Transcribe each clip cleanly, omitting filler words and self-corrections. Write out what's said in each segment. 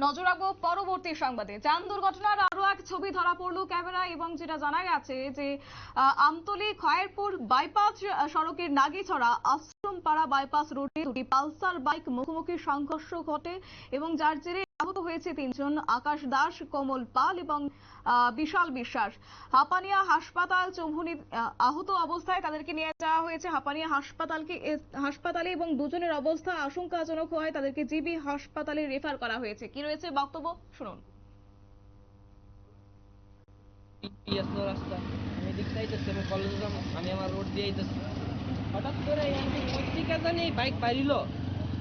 নজর রাখবো পরবর্তী সংবাদে। যান দুর্ঘটনার আরো এক ছবি ধরা পড়লো ক্যামেরায় এবং যেটা জানা গেছে যে আমতলী খয়েরপুর বাইপাস সড়কের নাগিছড়া আশ্রমপাড়া বাইপাস রোডে দুটি পালসার বাইক মুখোমুখি সংঘর্ষ ঘটে এবং যার জেরে আহত হয়েছে তিনজন, আকাশ দাস, কোমল পাল এবং বিশাল বিশ্বাস। হাপানিয়া হাসপাতাল চৌমুহনী আহত অবস্থায় তাদেরকে নিয়ে যাওয়া হয়েছে হাপানিয়া হাসপাতালে এবং দুজনের অবস্থা আশঙ্কাজনক হওয়ায় তাদেরকে জিবি হাসপাতালে রেফার করা হয়েছে। কি রয়েছে বক্তব্য শুনুন। রাস্তা আমি এদিক চাইতেছি, আমি কলেজে যাবো, আমি আমার রোড দিয়ে আইতেছি, হঠাৎ করে পত্রিকা জানি বাইক পারিল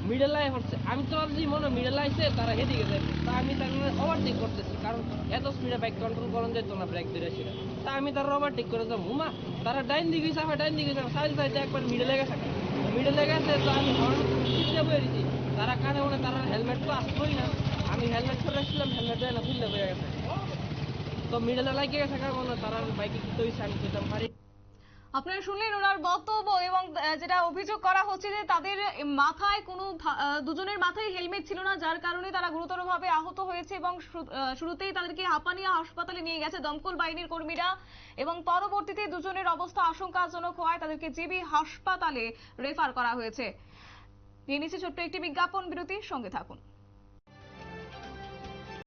মিডলে হচ্ছে। আমি তো ভাবছি মনে মিডলে আইসে তারা হেদিকে যাবে, তা আমি তার ওভারটেক করতেছি, কারণ এত স্পিডে বাইক কন্ট্রোল করা যেত না ব্রেক ধরেছিল। তা আমি তারা ওভারটেক করে যাবো, হুমা তারা ডাইন দিকে যাবে, ডাইন দিকে যাবে, সাইড সাইডে একবার মিডলে গেছে, তো আমি হর্ন চিপতে বেরিয়েছি। তারা কানে মনে তারা হেলমেট তো আসবোই না, আমি হেলমেট পরে রাখছিলাম, হেলমেট না খুললে বেড়ে গেছে, তো মিডলে লাগিয়ে গেছে, কারণ তারা বাইকে কি হয়েছে আমি যেতাম পারি। আপনারা শুনলেন ওনার বক্তব্য এবং যেটা অভিযোগ করা হচ্ছে যে তাদের মাথায় কোনো দুজনের মাথায় হেলমেট ছিল না, যার কারণে তারা গুরুতরভাবে আহত হয়েছে এবং শুরুতেই তাদেরকে হাপানিয়া হাসপাতালে নিয়ে গেছে দমকল বাহিনীর কর্মীরা এবং পরবর্তীতে দুজনের অবস্থা আশঙ্কাজনক হওয়ায় তাদেরকে জিবি হাসপাতালে রেফার করা হয়েছে। নিয়ে নিচ্ছে ছোট্ট একটি বিজ্ঞাপন বিরতি, সঙ্গে থাকুন।